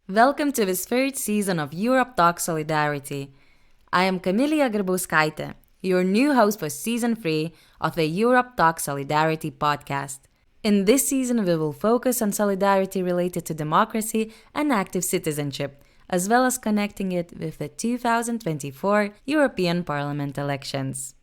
Welcome to this third season of Europe Talk Solidarity. I am Kamilija Garbauskaite, your new host for Season 3 of the Europe Talk Solidarity podcast. In this season, we will focus on solidarity related to democracy and active citizenship, as well as connecting it with the 2024 European Parliament elections.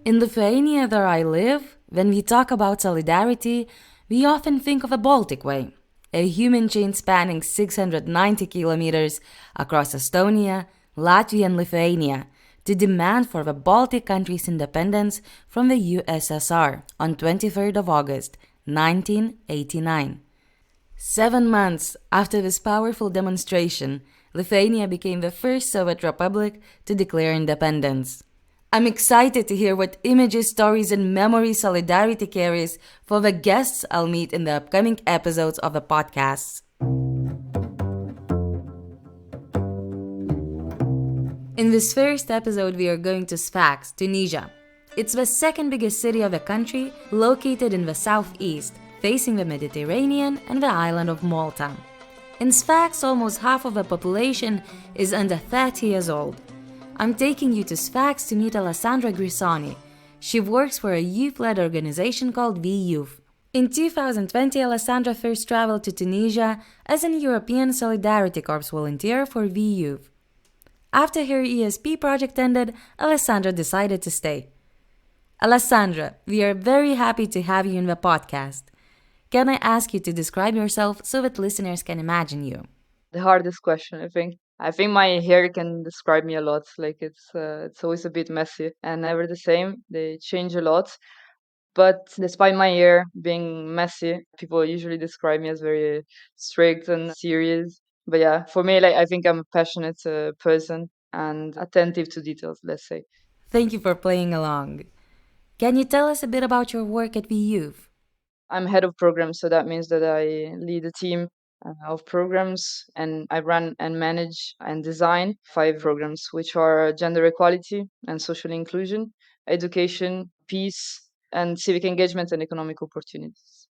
In Lithuania, where I live, when we talk about solidarity, we often think of the Baltic Way, a human chain spanning 690 kilometers across Estonia, Latvia, and Lithuania to demand for the Baltic countries' independence from the USSR on 23rd of August, 1989. 7 months after this powerful demonstration, Lithuania became the first Soviet republic to declare independence. I'm excited to hear what images, stories, and memories solidarity carries for the guests I'll meet in the upcoming episodes of the podcasts. In this first episode, we are going to Sfax, Tunisia. It's the second biggest city of the country, located in the southeast, facing the Mediterranean and the island of Malta. In Sfax, almost half of the population is under 30 years old. I'm taking you to Sfax to meet Alessandra Grisoni. She works for a youth-led organization called Youth. In 2020, Alessandra first traveled to Tunisia as an European Solidarity Corps volunteer for Youth. After her ESP project ended, Alessandra decided to stay. Alessandra, we are very happy to have you in the podcast. Can I ask you to describe yourself so that listeners can imagine you? The hardest question, I think. I think my hair can describe me a lot. Like it's always a bit messy and never the same. They change a lot. But despite my hair being messy, people usually describe me as very strict and serious. But yeah, for me, like I think I'm a passionate person and attentive to details, let's say. Thank you for playing along. Can you tell us a bit about your work at Youth? I'm head of programs, so that means that I lead a team of programs and I run and manage and design 5 programs, which are gender equality and social inclusion, education, peace, and civic engagement and economic opportunities.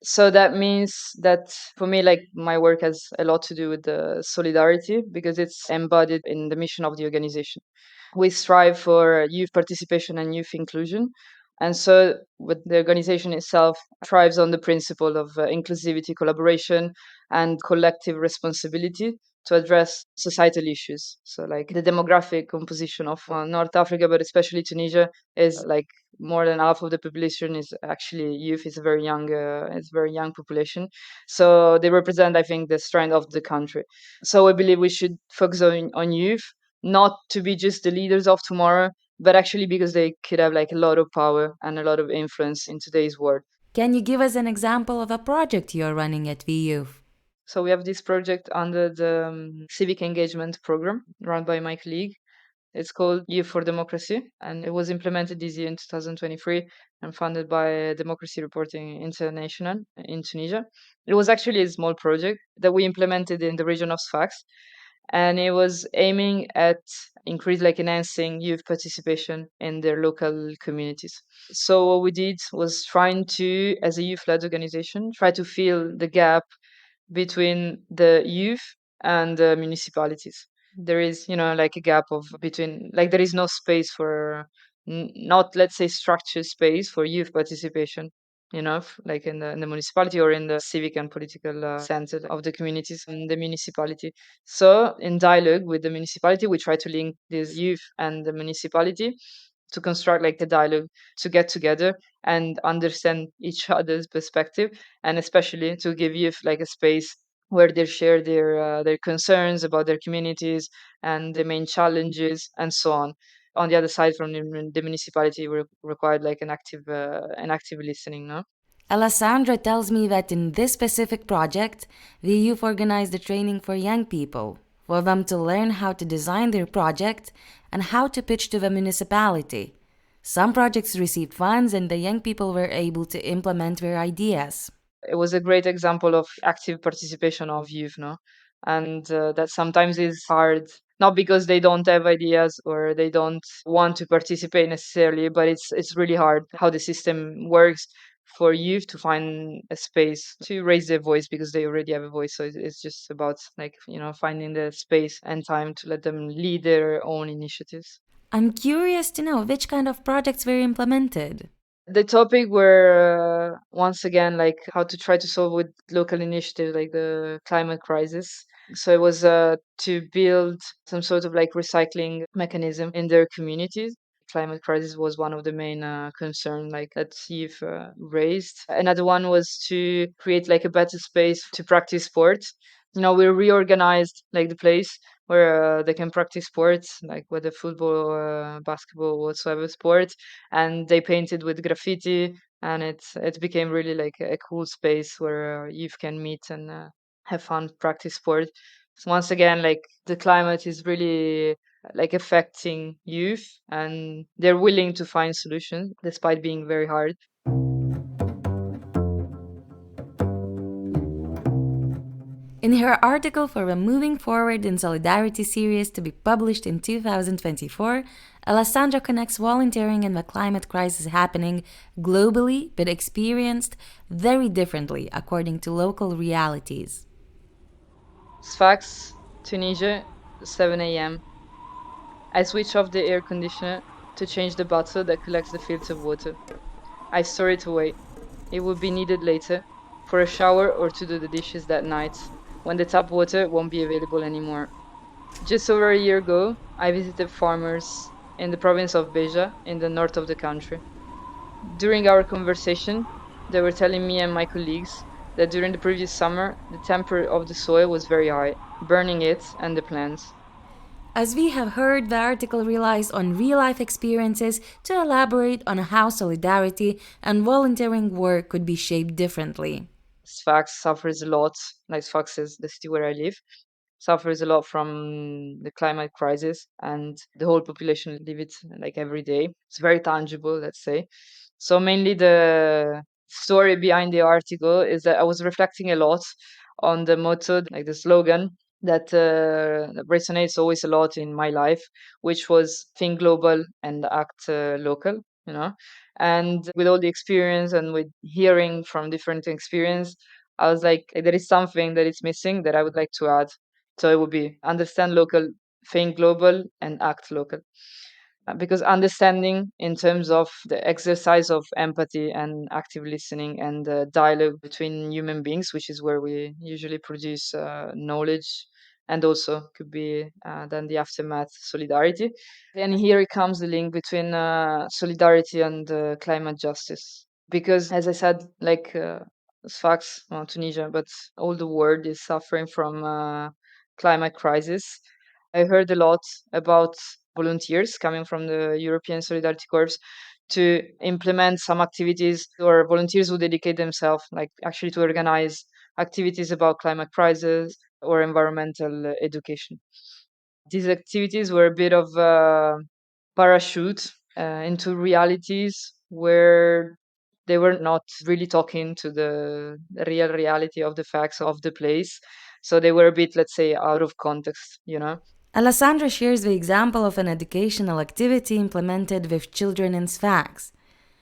So that means that for me, like my work has a lot to do with the solidarity because it's embodied in the mission of the organization. We strive for youth participation and youth inclusion. And so, with the organization itself thrives on the principle of inclusivity, collaboration, and collective responsibility to address societal issues. So, like the demographic composition of North Africa, but especially Tunisia, is like more than half of the population is actually youth. It's a very young population. So they represent, I think, the strength of the country. So I believe we should focus on youth, not to be just the leaders of tomorrow, but actually because they could have like a lot of power and a lot of influence in today's world. Can you give us an example of a project you're running at Youth? So we have this project under the civic engagement program run by my colleague. It's called Youth for Democracy, and it was implemented this year in 2023 and funded by Democracy Reporting International in Tunisia. It was actually a small project that we implemented in the region of Sfax, and it was aiming at increase like enhancing youth participation in their local communities. So what we did was trying to, as a youth-led organization, try to fill the gap between the youth and the municipalities. There is, like a gap of between, like there is no space for, not let's say structured space for youth participation. Like in the municipality or in the civic and political center of the communities in the municipality. So, in dialogue with the municipality, we try to link this youth and the municipality to construct like a dialogue to get together and understand each other's perspective, and especially to give youth like a space where they share their concerns about their communities and the main challenges and so on. On the other side, from the municipality, required like an active listening. No. Alessandra tells me that in this specific project, the youth organized a training for young people, for them to learn how to design their project and how to pitch to the municipality. Some projects received funds and the young people were able to implement their ideas. It was a great example of active participation of youth, no, and that sometimes is hard not because they don't have ideas or they don't want to participate necessarily, but it's really hard how the system works for youth to find a space to raise their voice because they already have a voice. So it's just about like, finding the space and time to let them lead their own initiatives. I'm curious to know which kind of projects were implemented. The topic were once again like how to try to solve with local initiative like the climate crisis. So it was to build some sort of like recycling mechanism in their communities. Climate crisis was one of the main concern like that you've raised. Another one was to create like a better space to practice sports. We reorganized like the place where they can practice sports, like whether football, basketball, whatsoever sport, and they painted with graffiti, and it became really like a cool space where youth can meet and have fun, practice sport. So once again, like the climate is really like affecting youth, and they're willing to find solutions despite being very hard. In her article for a Moving Forward in Solidarity series to be published in 2024, Alessandra connects volunteering and the climate crisis happening globally but experienced very differently according to local realities. Sfax, Tunisia, 7 a.m. I switch off the air conditioner to change the bottle that collects the filtered water. I store it away. It will be needed later for a shower or to do the dishes that night when the tap water won't be available anymore. Just over a year ago, I visited farmers in the province of Beja in the north of the country. During our conversation, they were telling me and my colleagues that during the previous summer, the temperature of the soil was very high, burning it and the plants. As we have heard, the article relies on real life experiences to elaborate on how solidarity and volunteering work could be shaped differently. Sfax suffers a lot, like Sfax is the city where I live, suffers a lot from the climate crisis, and the whole population live it like every day. It's very tangible, let's say. So mainly the story behind the article is that I was reflecting a lot on the motto, like the slogan that resonates always a lot in my life, which was think global and act local. And with all the experience and with hearing from different experience, I was like, there is something that is missing that I would like to add. So it would be understand local, think global, and act local. Because understanding in terms of the exercise of empathy and active listening and the dialogue between human beings, which is where we usually produce knowledge, and also could be then the aftermath solidarity. And here it comes the link between solidarity and climate justice. Because as I said, like Sfax, well, Tunisia, but all the world is suffering from climate crisis. I heard a lot about volunteers coming from the European Solidarity Corps to implement some activities, or volunteers who dedicate themselves, like actually to organize activities about climate crisis or environmental education. These activities were a bit of a parachute into realities where they were not really talking to the real reality of the facts of the place. So they were a bit, let's say, out of context. Alessandra shares the example of an educational activity implemented with children in Sfax.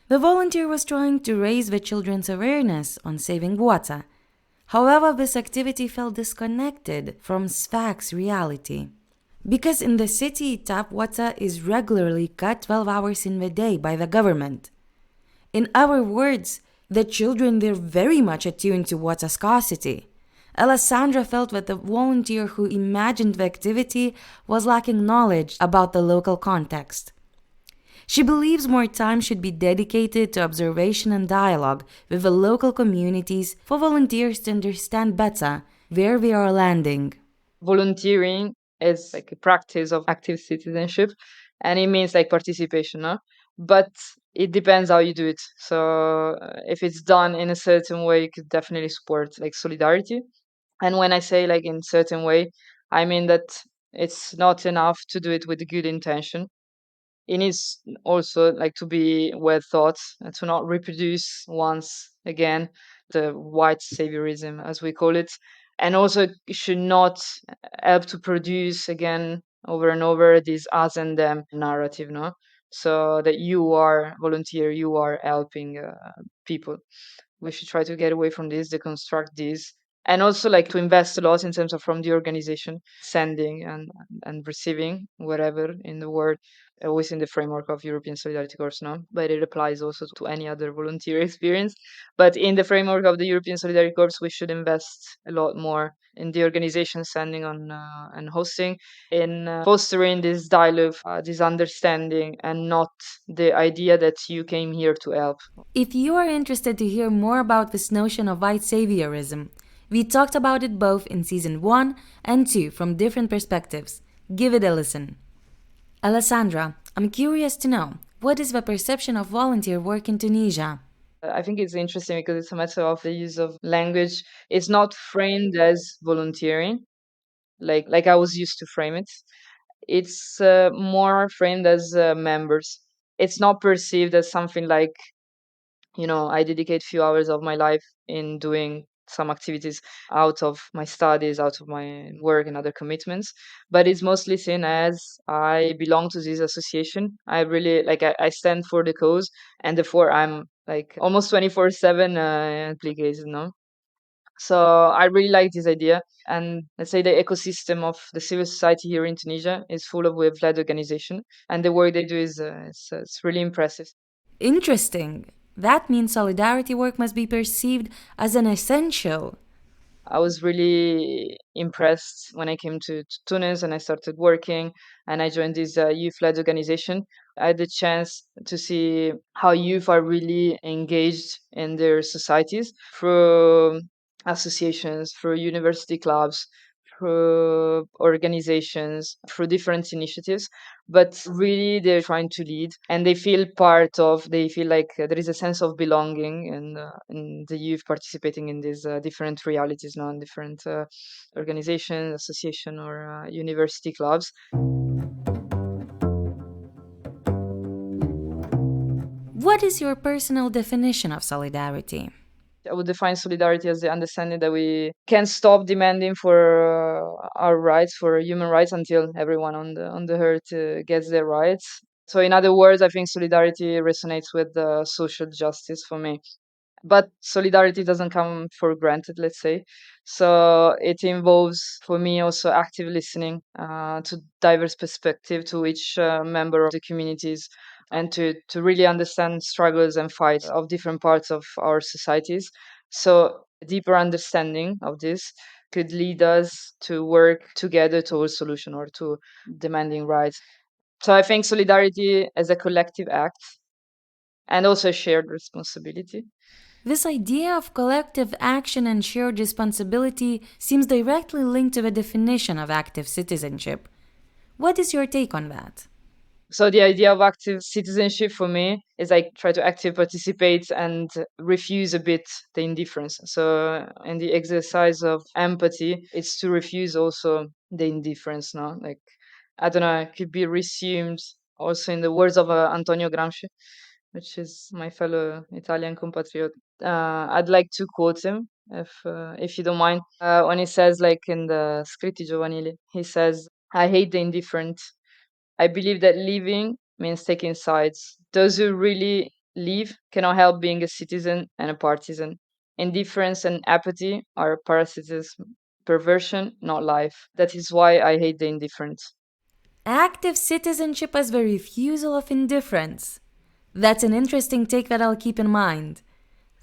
The volunteer was trying to raise the children's awareness on saving water. However, this activity felt disconnected from Sfax reality. Because in the city, tap water is regularly cut 12 hours in the day by the government. In other words, the children were very much attuned to water scarcity. Alessandra felt that the volunteer who imagined the activity was lacking knowledge about the local context. She believes more time should be dedicated to observation and dialogue with the local communities for volunteers to understand better where we are landing. Volunteering is like a practice of active citizenship, and it means like participation, no? But it depends how you do it. So if it's done in a certain way, you could definitely support like solidarity. And when I say like in certain way, I mean that it's not enough to do it with a good intention. It needs also like to be well thought and to not reproduce once again the white saviorism as we call it, and also it should not help to produce again over and over this us and them narrative, no? So that you are volunteer, you are helping people. We should try to get away from this, deconstruct this, and also like to invest a lot in terms of from the organization, sending and receiving whatever in the world, always in the framework of European Solidarity Corps, no? But it applies also to any other volunteer experience. But in the framework of the European Solidarity Corps, we should invest a lot more in the organization sending on and hosting, in fostering this dialogue, this understanding, and not the idea that you came here to help. If you are interested to hear more about this notion of white saviorism, we talked about it both in season 1 and 2 from different perspectives. Give it a listen. Alessandra, I'm curious to know, what is the perception of volunteer work in Tunisia? I think it's interesting because it's a matter of the use of language. It's not framed as volunteering, like I was used to frame it. It's more framed as members. It's not perceived as something like, I dedicate few hours of my life in doing some activities out of my studies, out of my work and other commitments. But it's mostly seen as I belong to this association. I really I stand for the cause, and therefore I'm like almost 24/7 implicated, no? So I really like this idea. And let's say the ecosystem of the civil society here in Tunisia is full of web-led organization, and the work they do is it's really impressive. Interesting. That means solidarity work must be perceived as an essential. I was really impressed when I came to Tunis and I started working and I joined this youth-led organization. I had the chance to see how youth are really engaged in their societies through associations, through university clubs, through organizations, through different initiatives. But really, they're trying to lead and they feel part of, they feel like there is a sense of belonging in the youth participating in these different realities, now in different organizations, association, or university clubs. What is your personal definition of solidarity? I would define solidarity as the understanding that we can stop demanding for our rights, for human rights, until everyone on the earth gets their rights. So, in other words, I think solidarity resonates with social justice for me. But solidarity doesn't come for granted, let's say. So it involves, for me, also active listening to diverse perspective, to each member of the communities, and to really understand struggles and fights of different parts of our societies. So a deeper understanding of this could lead us to work together towards solution or to demanding rights. So I think solidarity as a collective act and also a shared responsibility. This idea of collective action and shared responsibility seems directly linked to the definition of active citizenship. What is your take on that? So the idea of active citizenship for me is like try to active participate and refuse a bit the indifference. So in the exercise of empathy, it's to refuse also the indifference. No, like I don't know, it could be resumed also in the words of Antonio Gramsci, which is my fellow Italian compatriot. I'd like to quote him if you don't mind, when he says like in the Scritti Giovanili, he says, "I hate the indifferent. I believe that living means taking sides. Those who really live cannot help being a citizen and a partisan. Indifference and apathy are parasitism, perversion, not life. That is why I hate the indifferent." Active citizenship as the refusal of indifference. That's an interesting take that I'll keep in mind.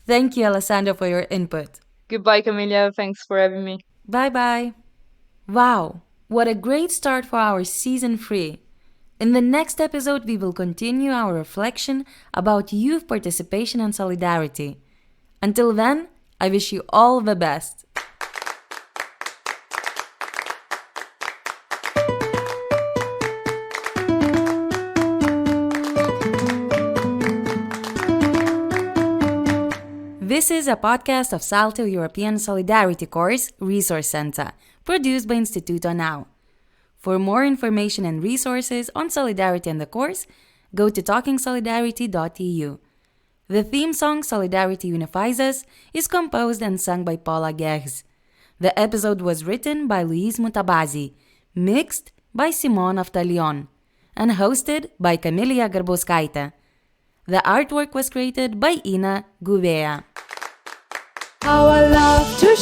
Thank you, Alessandra, for your input. Goodbye, Camilla. Thanks for having me. Bye bye. Wow, what a great start for our season 3. In the next episode, we will continue our reflection about youth participation and solidarity. Until then, I wish you all the best. This is a podcast of SALTO European Solidarity Course Resource Center, produced by Instituto NOW. For more information and resources on solidarity and the course, go to talkingsolidarity.eu. The theme song Solidarity Unifies Us is composed and sung by Paula Gehrs. The episode was written by Luis Mutabazi, mixed by Simon Aftalión and hosted by Kamilija Garbauskaite. The artwork was created by Ina Gouveia. How I love to